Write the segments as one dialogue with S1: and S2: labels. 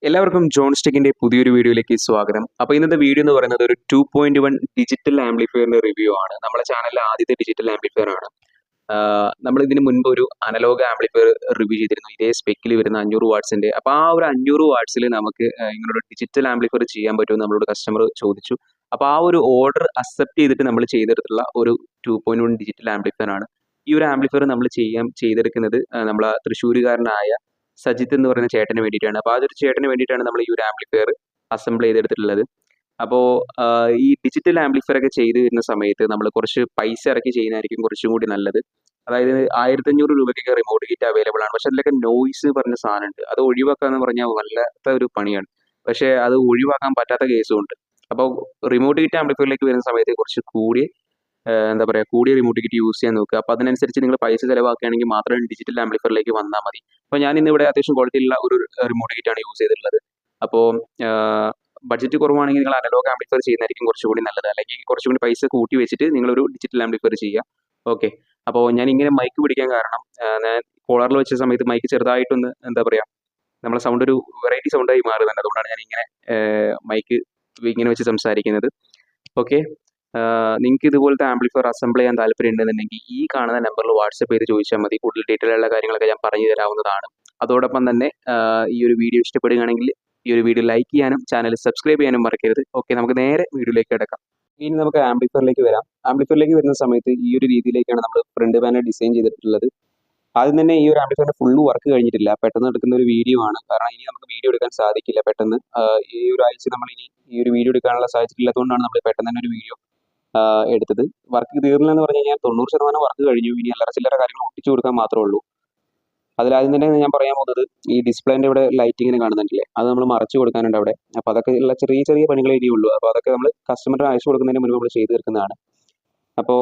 S1: എല്ലാവർക്കും ജോൺസ്റ്റിക്കിന്റെ പുതിയൊരു വീഡിയോയിലേക്ക് സ്വാഗതം. അപ്പോൾ ഇന്നത്തെ വീഡിയോ എന്ന് പറയുന്നത് ഒരു 2.1 ഡിജിറ്റൽ ആംപ്ലിഫയറിന്റെ റിവ്യൂ ആണ്. നമ്മുടെ ചാനലിലെ ആദ്യത്തെ ഡിജിറ്റൽ ആംപ്ലിഫയർ ആണ്. നമ്മൾ ഇതിന് മുൻപ് ഒരു അനലോഗ് ആംപ്ലിഫയർ റിവ്യൂ ചെയ്തിരുന്നു, ഇതേ സ്പെക്കിൽ വരുന്ന 500 വാട്ട്സിന്റെ. അപ്പോൾ ആ ഒരു 500 വാട്ട്സിൽ നമുക്ക് ഇങ്ങനൊരു ഡിജിറ്റൽ ആംപ്ലിഫയർ ചെയ്യാൻ പറ്റുമെന്ന് നമ്മളോട് കസ്റ്റമർ ചോദിച്ചു. അപ്പോൾ ആ ഒരു ഓർഡർ അക്സെപ്റ്റ് ചെയ്തിട്ട് നമ്മൾ ചെയ്തെടുത്തുള്ള ഒരു 2.1 ഡിജിറ്റൽ ആംപ്ലിഫയർ ആണ്. ഈ ഒരു ആംപ്ലിഫയർ നമ്മൾ ചെയ്തെടുക്കുന്നത് നമ്മളെ തൃശ്ശൂരുകാരനായ സജിത്ത് എന്ന് പറയുന്ന ചേട്ടന് വേണ്ടിയിട്ടാണ്. അപ്പോൾ ആ ഒരു ചേട്ടന് വേണ്ടിയിട്ടാണ് നമ്മൾ ഈ ഒരു ആംപ്ലിഫയർ അസംബിൾ ചെയ്തെടുത്തിട്ടുള്ളത്. അപ്പോൾ ഈ ഡിജിറ്റൽ ആംപ്ലിഫയർ ഒക്കെ ചെയ്ത് വരുന്ന സമയത്ത് നമ്മൾ കുറച്ച് പൈസ ഇറക്കി ചെയ്യുന്നതായിരിക്കും കുറച്ചും കൂടി നല്ലത്. അതായത് 1500 രൂപയ്ക്കൊക്കെ റിമോട്ട് കിറ്റ് അവൈലബിൾ ആണ്. പക്ഷെ അതിലൊക്കെ നോയ്സ് പറഞ്ഞ സാധനമുണ്ട്. അത് ഒഴിവാക്കുക എന്ന് പറഞ്ഞാൽ വല്ലാത്ത ഒരു പണിയാണ്. പക്ഷേ അത് ഒഴിവാക്കാൻ പറ്റാത്ത കേസും ഉണ്ട്. അപ്പോൾ റിമോട്ട് കിറ്റ് ആംപ്ലിഫയറിലേക്ക് വരുന്ന സമയത്ത് കുറച്ച് കൂടി എന്താ പറയുക, കൂടിയ റിമോട്ട് കിറ്റ് യൂസ് ചെയ്യാൻ നോക്കുക. അപ്പോൾ അതിനനുസരിച്ച് നിങ്ങൾ പൈസ ചിലവാക്കുകയാണെങ്കിൽ മാത്രം ഡിജിറ്റൽ ആംപ്ലിഫയറിലേക്ക് വന്നാൽ മതി. അപ്പോൾ ഞാൻ ഇന്ന് ഇവിടെ അത്യാവശ്യം ക്വാളിറ്റിയുള്ള ഒരു റിമോട്ട് കിറ്റാണ് യൂസ് ചെയ്തിട്ടുള്ളത്. അപ്പോൾ ബഡ്ജറ്റ് കുറവാണെങ്കിൽ നിങ്ങൾ അനലോഗ് ആംപ്ലിഫയർ ചെയ്യുന്നതായിരിക്കും കുറച്ചുകൂടി നല്ലത്. അല്ലെങ്കിൽ കുറച്ചും കൂടി പൈസ കൂട്ടി വെച്ചിട്ട് നിങ്ങളൊരു ഡിജിറ്റൽ ആംപ്ലിഫയർ ചെയ്യുക. ഓക്കെ. അപ്പോൾ ഞാൻ ഇങ്ങനെ മൈക്ക് പിടിക്കാൻ കാരണം, ഞാൻ കോളറിൽ വെച്ച സമയത്ത് മൈക്ക് ചെറുതായിട്ടൊന്ന് എന്താ പറയുക, നമ്മളെ സൗണ്ട് ഒരു വെറൈറ്റി സൗണ്ടായി മാറുന്നുണ്ട്. അതുകൊണ്ടാണ് ഞാൻ ഇങ്ങനെ മൈക്ക് ഇങ്ങനെ വെച്ച് സംസാരിക്കുന്നത്. ഓക്കെ. നിങ്ങൾക്ക് ഇതുപോലത്തെ ആംപ്ലിഫയർ അസംബിൾ ചെയ്യാൻ താല്പര്യം ഉണ്ടെന്നുണ്ടെങ്കിൽ ഈ കാണുന്ന നമ്പറിൽ വാട്സപ്പ് ചെയ്ത് ചോദിച്ചാൽ മതി. കൂടുതൽ ഡീറ്റെയിൽ ഉള്ള കാര്യങ്ങളൊക്കെ ഞാൻ പറഞ്ഞു തരാവുന്നതാണ്. അതോടൊപ്പം തന്നെ ഈ ഒരു വീഡിയോ ഇഷ്ടപ്പെടുകയാണെങ്കിൽ ഈ ഒരു വീഡിയോ ലൈക്ക് ചെയ്യാനും ചാനൽ സബ്സ്ക്രൈബ് ചെയ്യാനും മറക്കരുത്. ഓക്കെ, നമുക്ക് നേരെ വീഡിയോയിലേക്ക് കിടക്കാം. ഇനി നമുക്ക് ആംപ്ലിഫയറിലേക്ക് വരാം. ആംപ്ലിഫയറിലേക്ക് വരുന്ന സമയത്ത് ഈ ഒരു രീതിയിലേക്കാണ് നമ്മൾ ഫ്രണ്ട് പാനൽ ഡിസൈൻ ചെയ്തിട്ടുള്ളത്. ആദ്യം തന്നെ ഈ ഒരു ആംപ്ലിഫയറിന്റെ ഫുള്ള് വർക്ക് കഴിഞ്ഞിട്ടില്ല, പെട്ടെന്ന് എടുക്കുന്ന ഒരു വീഡിയോ ആണ്. കാരണം ഇനി നമുക്ക് വീഡിയോ എടുക്കാൻ സാധിക്കില്ല പെട്ടെന്ന്. ഈ ഒരു ആഴ്ച നമ്മൾ ഇനി ഈ ഒരു വീഡിയോ എടുക്കാനുള്ള സാഹചര്യം ഇല്ലാത്തതുകൊണ്ടാണ് നമ്മൾ പെട്ടെന്ന് തന്നെ ഒരു വീഡിയോ എടുത്തത്. വർക്ക് തീർന്നില്ലെന്ന് പറഞ്ഞു കഴിഞ്ഞാൽ 90% വർക്ക് കഴിഞ്ഞു. ഇനി അല്ലറ ചില്ലറ കാര്യങ്ങൾ ഒട്ടിച്ചു കൊടുക്കാൻ മാത്രമേ ഉള്ളൂ. അതിലാദ്യം തന്നെ ഞാൻ പറയാൻ പോകുന്നത്, ഈ ഡിസ്പ്ലേൻ്റെ ഇവിടെ ലൈറ്റിങ്ങിന് കാണുന്നുണ്ടല്ലേ, അത് നമ്മൾ മറച്ചു കൊടുക്കാനുണ്ട് അവിടെ. അപ്പോൾ അതൊക്കെ ഉള്ള ചെറിയ ചെറിയ പണികളേ ഇനിയുള്ളൂ. അപ്പോൾ അതൊക്കെ നമ്മൾ കസ്റ്റമറിന് അയച്ചു കൊടുക്കുന്നതിന് മുൻപ് നമ്മൾ ചെയ്ത് തീർക്കുന്നതാണ്. അപ്പോൾ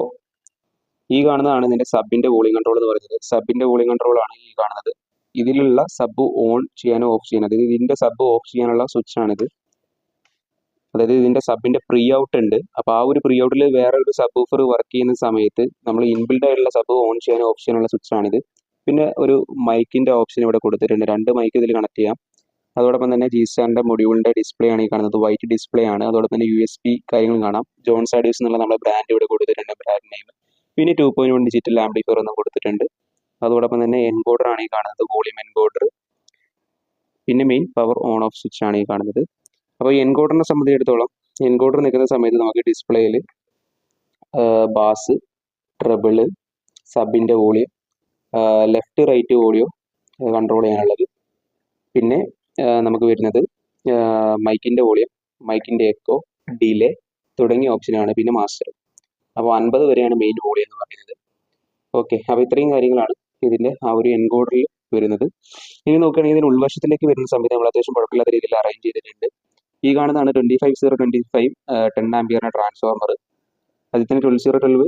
S1: ഈ കാണുന്നതാണ് ഇതിൻ്റെ സബിൻ്റെ വോളിയം കൺട്രോൾ എന്ന് പറയുന്നത്. സബിൻ്റെ വോളിയം കൺട്രോൾ ആണ് ഈ കാണുന്നത്. ഇതിലുള്ള സബ് ഓൺ ചെയ്യാനോ ഓഫ് ചെയ്യാനോ, അതായത് ഇതിൻ്റെ സബ് ഓഫ് ചെയ്യാനുള്ള സ്വിച്ച് ആണിത്. അതായത് ഇതിൻ്റെ സബിൻ്റെ പ്രീ ഔട്ട് ഉണ്ട്. അപ്പോൾ ആ ഒരു പ്രീ ഔട്ടിൽ വേറെ ഒരു സബ് ഓഫർ വർക്ക് ചെയ്യുന്ന സമയത്ത് നമ്മൾ ഇൻബിൽഡ് ആയിട്ടുള്ള സബ് ഓൺ ചെയ്യാനോ ഓഫ് ചെയ്യാനുള്ള സ്വിച്ചാണിത്. പിന്നെ ഒരു മൈക്കിൻ്റെ ഓപ്ഷൻ ഇവിടെ കൊടുത്തിട്ടുണ്ട്. 2 മൈക്ക് ഇതിൽ കണക്ട് ചെയ്യാം. അതോടൊപ്പം തന്നെ G-Starന്റെ മൊഡ്യൂളിൻ്റെ ഡിസ്പ്ലേ ആണ് ഈ കാണുന്നത്. വൈറ്റ് ഡിസ്പ്ലേ ആണ്. അതോടൊപ്പം തന്നെ USB കാര്യങ്ങളും കാണാം. ജോൺസ് ആഡിയോസ് എന്നുള്ള നമ്മുടെ ബ്രാൻഡ് ഇവിടെ കൊടുത്തിട്ടുണ്ട്, ബ്രാൻഡ് നെയിം. പിന്നെ 2.1 ഡിജിറ്റൽ ആംപ്ലിഫയർ ഒന്നും കൊടുത്തിട്ടുണ്ട്. അതോടൊപ്പം തന്നെ എൻകോഡർ ആണ് ഈ കാണുന്നത്, വോളിയം എൻകോഡർ. പിന്നെ main power on off switch ആണ് ഈ കാണുന്നത്. അപ്പോൾ എൻകോഡറിനെ സംബന്ധിച്ചിടത്തോളം, എൻകോഡർ നിൽക്കുന്ന സമയത്ത് നമുക്ക് ഡിസ്പ്ലേയിൽ ബാസ്, ട്രബിള്, സബിൻ്റെ volume, left right audio control ചെയ്യാനുള്ളത്. പിന്നെ നമുക്ക് വരുന്നത് മൈക്കിൻ്റെ വോളിയം, മൈക്കിൻ്റെ എക്കോ, ഡിലേ തുടങ്ങിയ ഓപ്ഷനാണ്. പിന്നെ മാസ്റ്റർ. അപ്പോൾ 50 വരെയാണ് മെയിൻ വോളിയം എന്ന് പറയുന്നത്. ഓക്കെ. അപ്പോൾ ഇത്രയും കാര്യങ്ങളാണ് ഇതിൻ്റെ ആ ഒരു എൻകോഡറിൽ വരുന്നത്. ഇനി നോക്കുകയാണെങ്കിൽ ഇതിന് ഉൾവശത്തിലേക്ക് വരുന്ന സമയത്ത് നമ്മൾ അത്യാവശ്യം കുഴപ്പമില്ലാത്ത രീതിയിൽ അറേഞ്ച് ചെയ്തിട്ടുണ്ട്. ഈ കാണുന്നതാണ് 25025 10 ആംപിയറിൻ്റെ ട്രാൻസ്ഫോർമർ. അതിന് 12012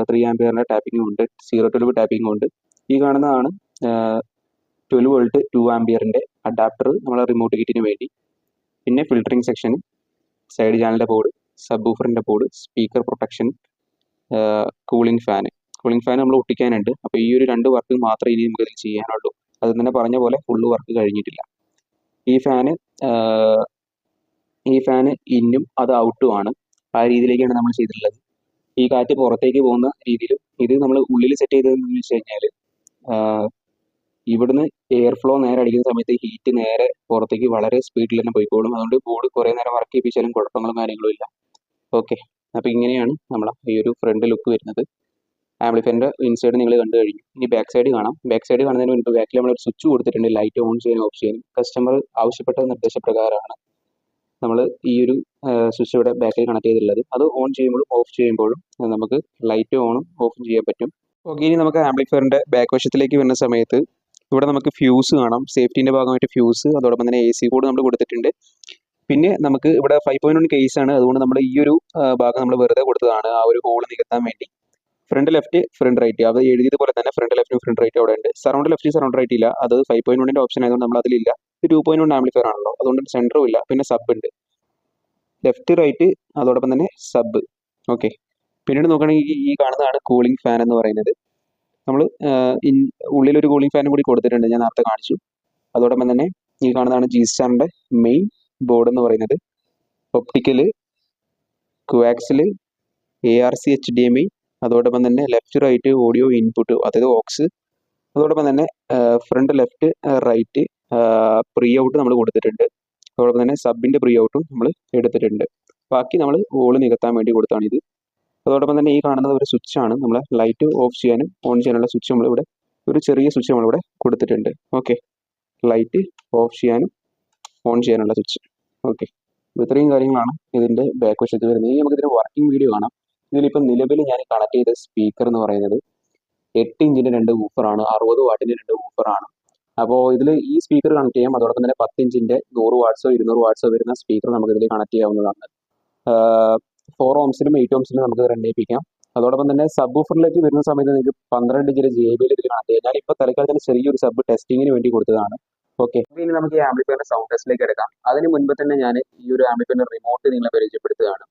S1: 3 ആംപിയറിൻ്റെ ടാപ്പിങ്ങും ഉണ്ട്, 012 ടാപ്പിങ്ങും ഉണ്ട്. ഈ കാണുന്നതാണ് 12 വോൾട്ട് 2 ആംപിയറിൻ്റെ അഡാപ്റ്റർ നമ്മളെ റിമോട്ട് കിറ്റിന് വേണ്ടി. പിന്നെ ഫിൽറ്ററിംഗ് സെക്ഷൻ, സൈഡ് ചാനലിൻ്റെ ബോർഡ്, സബ് ഊഫറിൻ്റെ board, speaker protection, cooling fan നമ്മൾ ഒട്ടിക്കാനുണ്ട്. അപ്പോൾ ഈ ഒരു 2 വർക്ക് മാത്രമേ ഇനി നമുക്ക് ഇതിൽ ചെയ്യാനുള്ളൂ. അത് തന്നെ പറഞ്ഞ പോലെ ഫുള്ള് വർക്ക് കഴിഞ്ഞിട്ടില്ല. ഈ ഫാന് ഇന്നും അത് ഔട്ടും ആണ്. ആ രീതിയിലേക്കാണ് നമ്മൾ ചെയ്തിട്ടുള്ളത്. ഈ കാറ്റ് പുറത്തേക്ക് പോകുന്ന രീതിയിലും. ഇത് നമ്മൾ ഉള്ളിൽ സെറ്റ് ചെയ്തതെന്ന് വെച്ച് കഴിഞ്ഞാൽ, ഇവിടുന്ന് എയർ ഫ്ലോ നേരെ അടിക്കുന്ന സമയത്ത് ഹീറ്റ് നേരെ പുറത്തേക്ക് വളരെ സ്പീഡിൽ തന്നെ പോയിക്കോളും. അതുകൊണ്ട് ബോർഡ് കുറേ നേരം വർക്ക് ചെയ്യിപ്പിച്ചാലും കുഴപ്പങ്ങളും കാര്യങ്ങളും ഇല്ല. ഓക്കെ. അപ്പോൾ ഇങ്ങനെയാണ് നമ്മളെ ഈ ഒരു ഫ്രണ്ട് ലുക്ക് വരുന്നത്. ആംപ്ലിഫയറിൻ്റെ ഇൻസൈഡ് നിങ്ങൾ കണ്ടു കഴിഞ്ഞു. ഇനി ബാക്ക് സൈഡ് കാണാം. ബാക്ക് സൈഡ് കാണുന്നതിന് മുൻപ് ബാക്കിൽ നമ്മളൊരു സ്വിച്ച് കൊടുത്തിട്ടുണ്ട്, ലൈറ്റ് ഓൺ ചെയ്യാനും ഓഫ് ചെയ്യാനും. കസ്റ്റമർ ആവശ്യപ്പെട്ട നിർദ്ദേശപ്രകാരമാണ് നമ്മൾ ഈ ഒരു സ്വിച്ച് ഇവിടെ ബാക്കിൽ കണക്ട് ചെയ്തിട്ടുള്ളത്. അത് ഓൺ ചെയ്യുമ്പോഴും ഓഫ് ചെയ്യുമ്പോഴും നമുക്ക് ലൈറ്റ് ഓണും ഓഫും ചെയ്യാൻ പറ്റും. ഓക്കെ. ഇനി നമുക്ക് ആംപ്ലിഫയറിൻ്റെ ബാക്ക് വശത്തിലേക്ക് വരുന്ന സമയത്ത് ഇവിടെ നമുക്ക് ഫ്യൂസ് കാണാം. സേഫ്റ്റീൻ്റെ ഭാഗമായിട്ട് ഫ്യൂസ്, അതോടൊപ്പം തന്നെ AC കോഡ് നമ്മൾ കൊടുത്തിട്ടുണ്ട്. പിന്നെ നമുക്ക് ഇവിടെ 5.1 കേസാണ്. അതുകൊണ്ട് നമ്മൾ ഈ ഒരു ഭാഗം നമ്മൾ വെറുതെ കൊടുത്തതാണ്, ആ ഒരു ഹോൾ നികത്താൻ വേണ്ടി. ഫ്രണ്ട് ലെഫ്റ്റ്, ഫ്രണ്ട് റൈറ്റ്, അത് എഴുതിയതുപോലെ തന്നെ ഫ്രണ്ട് ലെഫ്റ്റും ഫ്രണ്ട് റൈറ്റും അവിടെ ഉണ്ട്. സറൗണ്ട് ലെഫ്റ്റ്, സറൗണ്ട് റൈറ്റ് ഇല്ല. അത് 5.1ൻ്റെ ഓപ്ഷൻ ആയതുകൊണ്ട് നമ്മൾ അതിലില്ല. ഇത് 2.1 ആംപ്ലിഫയർ ആണല്ലോ, അതുകൊണ്ട് സെൻറ്ററും ഇല്ല. പിന്നെ സബ് ഉണ്ട്, ലെഫ്റ്റ് റൈറ്റ്, അതോടൊപ്പം തന്നെ സബ്. ഓക്കെ. പിന്നീട് നോക്കുകയാണെങ്കിൽ ഈ കാണുന്നതാണ് കൂളിംഗ് ഫാൻ എന്ന് പറയുന്നത്. നമ്മൾ ഉള്ളിലൊരു കൂളിംഗ് ഫാനും കൂടി കൊടുത്തിട്ടുണ്ട്, ഞാൻ നേരത്തെ കാണിച്ചു. അതോടൊപ്പം തന്നെ ഈ കാണുന്നതാണ് ജി സ്റ്റാറിൻ്റെ മെയിൻ ബോർഡ് എന്ന് പറയുന്നത്. ഒപ്റ്റിക്കല്, ക്വാക്സില്, ARC HDMI, അതോടൊപ്പം തന്നെ ലെഫ്റ്റ് റൈറ്റ് ഓഡിയോ ഇൻപുട്ട്, അതായത് ഓക്സ്, അതോടൊപ്പം തന്നെ front left right pre out നമ്മൾ കൊടുത്തിട്ടുണ്ട്. അതോടൊപ്പം തന്നെ സബിൻ്റെ പ്രീ ഔട്ടും നമ്മൾ എടുത്തിട്ടുണ്ട്. ബാക്കി നമ്മൾ വോള് നികത്താൻ വേണ്ടി കൊടുത്താണിത്. അതോടൊപ്പം തന്നെ ഈ കാണുന്നത് ഒരു സ്വിച്ചാണ്. നമ്മൾ ലൈറ്റ് ഓഫ് ചെയ്യാനും ഓൺ ചെയ്യാനുള്ള സ്വിച്ച് നമ്മളിവിടെ ഒരു ചെറിയ സ്വിച്ച് നമ്മളിവിടെ കൊടുത്തിട്ടുണ്ട്. ഓക്കെ, ലൈറ്റ് ഓഫ് ചെയ്യാനും ഓൺ ചെയ്യാനുള്ള സ്വിച്ച്. ഓക്കെ, ഇത്രയും കാര്യങ്ങളാണ് ഇതിൻ്റെ ബാക്ക് വശത്ത് വരുന്നത്. ഇനി നമുക്കിതിൻ്റെ വർക്കിംഗ് വീഡിയോ കാണാം. ഇതിലിപ്പോൾ നിലവിൽ ഞാൻ കണക്ട് ചെയ്ത സ്പീക്കർ എന്ന് പറയുന്നത് 8 ഇഞ്ചിൻ്റെ 2 വൂഫറാണ്, 60 വാട്ടിൻ്റെ 2 വൂഫറാണ്. അപ്പോൾ ഇതിൽ ഈ സ്പീക്കർ കണക്ട് ചെയ്യാം. അതോടൊപ്പം തന്നെ 10 ഇഞ്ചിൻ്റെ 100 വാട്ട്സോ 200 വാട്ട്സോ വരുന്ന സ്പീക്കർ നമുക്കിതിൽ കണക്ട് ചെയ്യാവുന്നതാണ്. 4 ഓംസിലും 8 ഓംസിലും നമുക്ക് രണ്ടേപ്പിക്കാം. അതോടൊപ്പം തന്നെ സബ് ഓഫറിലേക്ക് വരുന്ന സമയത്ത് നിങ്ങൾക്ക് 12 ഇഞ്ചിൻ്റെ JBL ഇതിൽ കണക്ട് ചെയ്യാം. ഞാനിപ്പോൾ തൽക്കാലത്തിന് ചെറിയൊരു സബ് ടെസ്റ്റിങ്ങിന് വേണ്ടി കൊടുത്തതാണ്. ഓക്കെ, ഇനി നമുക്ക് ഈ ആംപ്ലിഫയറിന്റെ സൗണ്ട് ടെസ്റ്റിലേക്ക് എടുക്കാം. അതിന് മുൻപ് തന്നെ ഞാൻ ഈ ഒരു ആംപ്ലിഫയറിന്റെ റിമോട്ട് നിങ്ങളെ പരിചയപ്പെടുത്തുകയാണ്.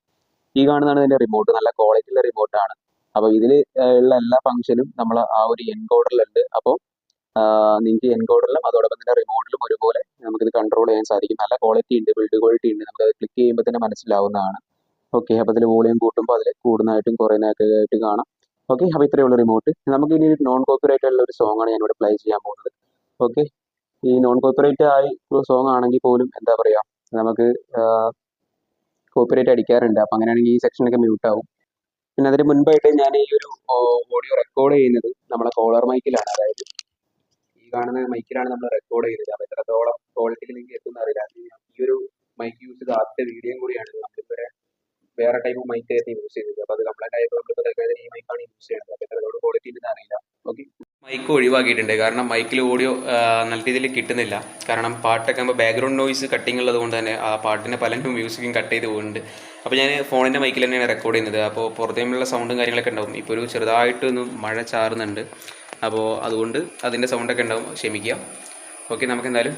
S1: ഈ കാണുന്നതാണ് ഇതിന്റെ റിമോട്ട്. നല്ല ക്വാളിറ്റിയുള്ള റിമോട്ടാണ്. അപ്പോൾ ഇതിൽ ഉള്ള എല്ലാ ഫംഗ്ഷനും നമ്മൾ ആ ഒരു എൻകോഡറിലുണ്ട്. അപ്പോൾ നിങ്ങൾക്ക് എൻകോഡറിലും അതോടൊപ്പം തന്നെ റിമോട്ടിലും ഒരുപോലെ നമുക്കിത് കൺട്രോൾ ചെയ്യാൻ സാധിക്കും. നല്ല ക്വാളിറ്റി ഉണ്ട്, ബിൽഡ് ക്വാളിറ്റി ഉണ്ട്. നമുക്കത് ക്ലിക്ക് ചെയ്യുമ്പോൾ തന്നെ മനസ്സിലാവുന്നതാണ്. ഓക്കെ, അപ്പോൾ അതിൽ വോളിയം കൂട്ടുമ്പോൾ അതിൽ കൂടുന്നതായിട്ടും കുറയുന്നതായിട്ട് ആയിട്ട് കാണാം. ഓക്കെ, അപ്പോൾ ഇത്രയുള്ള റിമോട്ട്. നമുക്ക് ഇനി നോൺ കോപ്പിറൈറ്റ് ഉള്ള ഒരു സോങ് ആണ് ഞാനിവിടെ പ്ലേ ചെയ്യാൻ പോകുന്നത്. ഓക്കെ, ഈ നോൺ കോപ്പിറൈറ്റ് ആയി സോങ് ആണെങ്കിൽ പോലും എന്താ പറയുക, നമുക്ക് കോപ്പിറൈറ്റ് അടിക്കാറുണ്ട്. അപ്പം അങ്ങനെയാണെങ്കിൽ ഈ സെക്ഷനൊക്കെ മ്യൂട്ട് ആവും. പിന്നെ അതിന് മുൻപായിട്ട് ഞാൻ ഈ ഒരു ഓഡിയോ റെക്കോർഡ് ചെയ്യുന്നത് നമ്മളെ കോളർ മൈക്കിലാണ്. അതായത് ഈ കാണുന്ന മൈക്കിലാണ് നമ്മൾ റെക്കോർഡ് ചെയ്യുന്നത്. അപ്പോൾ എത്രത്തോളം ക്വാളിറ്റിയിൽ നിങ്ങൾക്ക് എത്തുന്ന അറിയില്ല. ഈ ഒരു മൈക്ക് യൂസ് ചെയ്ത ആദ്യത്തെ വീഡിയോയും കൂടിയാണ്. നമ്മളിപ്പോൾ വേറെ ടൈപ്പ് മൈക്ക് ആയിട്ട് യൂസ് ചെയ്തത്. അപ്പോൾ അത് കംപ്ലൈൻ്റ് ആയപ്പോൾ നമ്മളിപ്പോൾ ഈ മൈക്കാണ് യൂസ് ചെയ്യുന്നത്. അപ്പോൾ എത്രത്തോളം ക്വാളിറ്റി ഉണ്ടെന്ന് അറിയില്ല. ഓക്കെ, മൈക്ക് ഒഴിവാക്കിയിട്ടുണ്ട്. കാരണം മൈക്കിൽ ഓഡിയോ നല്ല രീതിയിൽ കിട്ടുന്നില്ല. കാരണം പാട്ടൊക്കെ ആകുമ്പോൾ ബാക്ക്ഗ്രൗണ്ട് നോയ്സ് കട്ടിങ് ഉള്ളത് കൊണ്ട് തന്നെ ആ പാട്ടിൻ്റെ പല മ്യൂസിക്കും കട്ട് ചെയ്ത് പോകുന്നുണ്ട്. അപ്പോൾ ഞാൻ ഫോണിൻ്റെ മൈക്കിൽ തന്നെയാണ് റെക്കോർഡ് ചെയ്യുന്നത്. അപ്പോൾ പുറത്തേമുള്ള സൗണ്ടും കാര്യങ്ങളൊക്കെ ഉണ്ടാവും. ഇപ്പോൾ ഒരു ചെറുതായിട്ടൊന്ന് മഴ ചാറുന്നുണ്ട്. അപ്പോൾ അതുകൊണ്ട് അതിൻ്റെ സൗണ്ടൊക്കെ ഉണ്ടാവും, ക്ഷമിക്കുക. ഓക്കെ, നമുക്ക് എന്തായാലും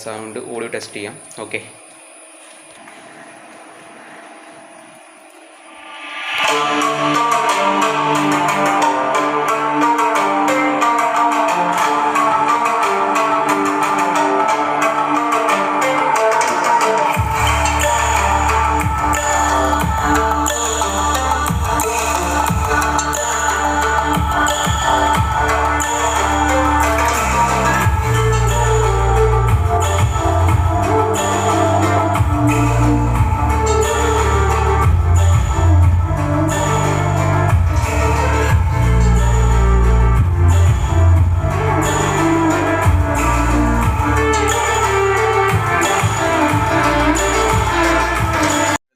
S1: സൗണ്ട് ഓഡിയോ ടെസ്റ്റ് ചെയ്യാം. ഓക്കെ,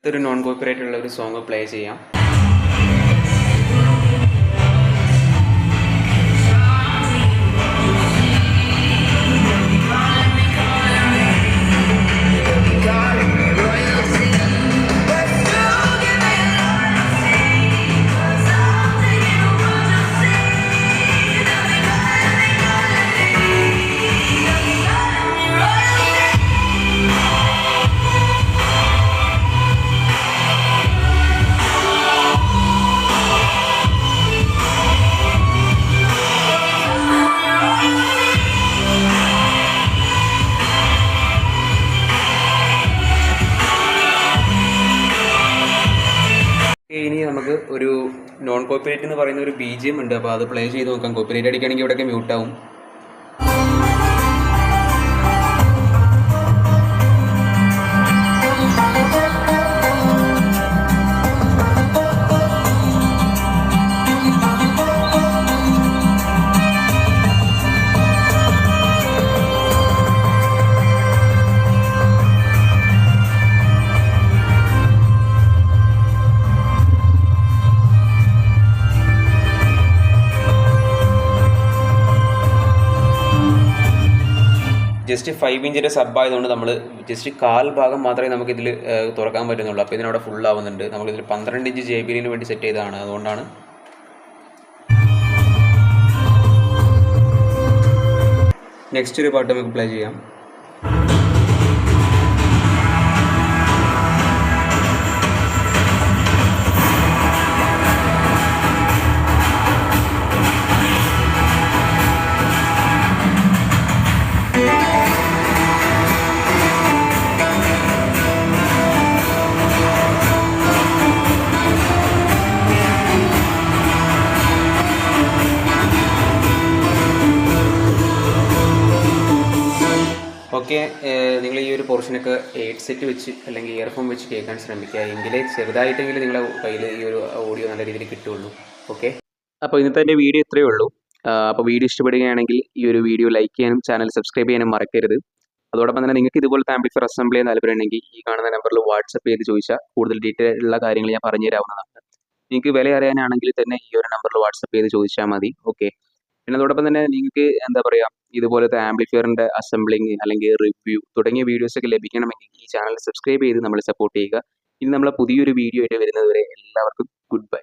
S1: ഒരു നോൺ കോപ്പിറൈറ്റ് ഉള്ള ഒരു സോങ് പ്ലേ ചെയ്യാം. ഇനി നമുക്ക് ഒരു നോൺ കോപ്പിറൈറ്റ് എന്ന് പറയുന്ന ഒരു BGM ഉണ്ട്. അപ്പോൾ അത് പ്ലേ ചെയ്ത് നോക്കാം. കോപ്പിറൈറ്റ് അടിക്കുകയാണെങ്കിൽ ഇവിടെയൊക്കെ മ്യൂട്ടാവും. ജസ്റ്റ് 5 ഇഞ്ചിൻ്റെ സബ് ആയതുകൊണ്ട് നമ്മൾ ജസ്റ്റ് കാൽ ഭാഗം മാത്രമേ നമുക്കിതിൽ തുറക്കാൻ പറ്റുന്നുള്ളൂ. അപ്പോൾ ഇതിനവിടെ ഫുൾ ആവുന്നുണ്ട്. നമുക്കിതിൽ 12 ഇഞ്ച് JBL വേണ്ടി സെറ്റ് ചെയ്തതാണ്. അതുകൊണ്ടാണ്. നെക്സ്റ്റ് ഒരു പാട്ട് നമുക്ക് പ്ലേ ചെയ്യാം. ഓക്കെ, നിങ്ങൾ ഈ ഒരു പോർഷനൊക്കെ ഹെഡ്സെറ്റ് വെച്ച് അല്ലെങ്കിൽ ഇയർഫോൺ വെച്ച് കേൾക്കാൻ ശ്രമിക്കുക. എങ്കിലേ ചെറുതായിട്ടെങ്കിലും നിങ്ങളുടെ കയ്യിൽ ഈ ഒരു ഓഡിയോ നല്ല രീതിയിൽ കിട്ടുള്ളൂ. ഓക്കെ, അപ്പോൾ ഇന്നത്തെ എൻ്റെ വീഡിയോ ഇത്രയേ ഉള്ളൂ. അപ്പോൾ വീഡിയോ ഇഷ്ടപ്പെടുകയാണെങ്കിൽ ഈ ഒരു വീഡിയോ ലൈക്ക് ചെയ്യാനും ചാനൽ സബ്സ്ക്രൈബ് ചെയ്യാനും മറക്കരുത്. അതോടൊപ്പം തന്നെ നിങ്ങൾക്ക് ഇതുപോലത്തെ ആംപ്ലിഫയർ അസംബിൾ ചെയ്യാൻ താല്പര്യമുണ്ടെങ്കിൽ ഈ കാണുന്ന നമ്പറിൽ വാട്സപ്പ് ചെയ്ത് ചോദിച്ചാൽ കൂടുതൽ ഡീറ്റെയിൽ ഉള്ള കാര്യങ്ങൾ ഞാൻ പറഞ്ഞു തരാവുന്നതാണ്. നിങ്ങൾക്ക് വില അറിയാനാണെങ്കിൽ തന്നെ ഈ ഒരു നമ്പറിൽ വാട്സപ്പ് ചെയ്ത് ചോദിച്ചാൽ മതി. ഓക്കെ, പിന്നെ അതോടൊപ്പം തന്നെ നിങ്ങൾക്ക് എന്താ പറയുക, ഇതുപോലത്തെ ആംപ്ലിഫയറിൻ്റെ അസംബ്ലിങ് അല്ലെങ്കിൽ റിവ്യൂ തുടങ്ങിയ വീഡിയോസൊക്കെ ലഭിക്കണമെങ്കിൽ ഈ ചാനൽ സബ്സ്ക്രൈബ് ചെയ്ത് നമ്മൾ സപ്പോർട്ട് ചെയ്യുക. ഇനി നമ്മളെ പുതിയൊരു വീഡിയോ ആയിട്ട് വരുന്നതുവരെ എല്ലാവർക്കും ഗുഡ് ബൈ.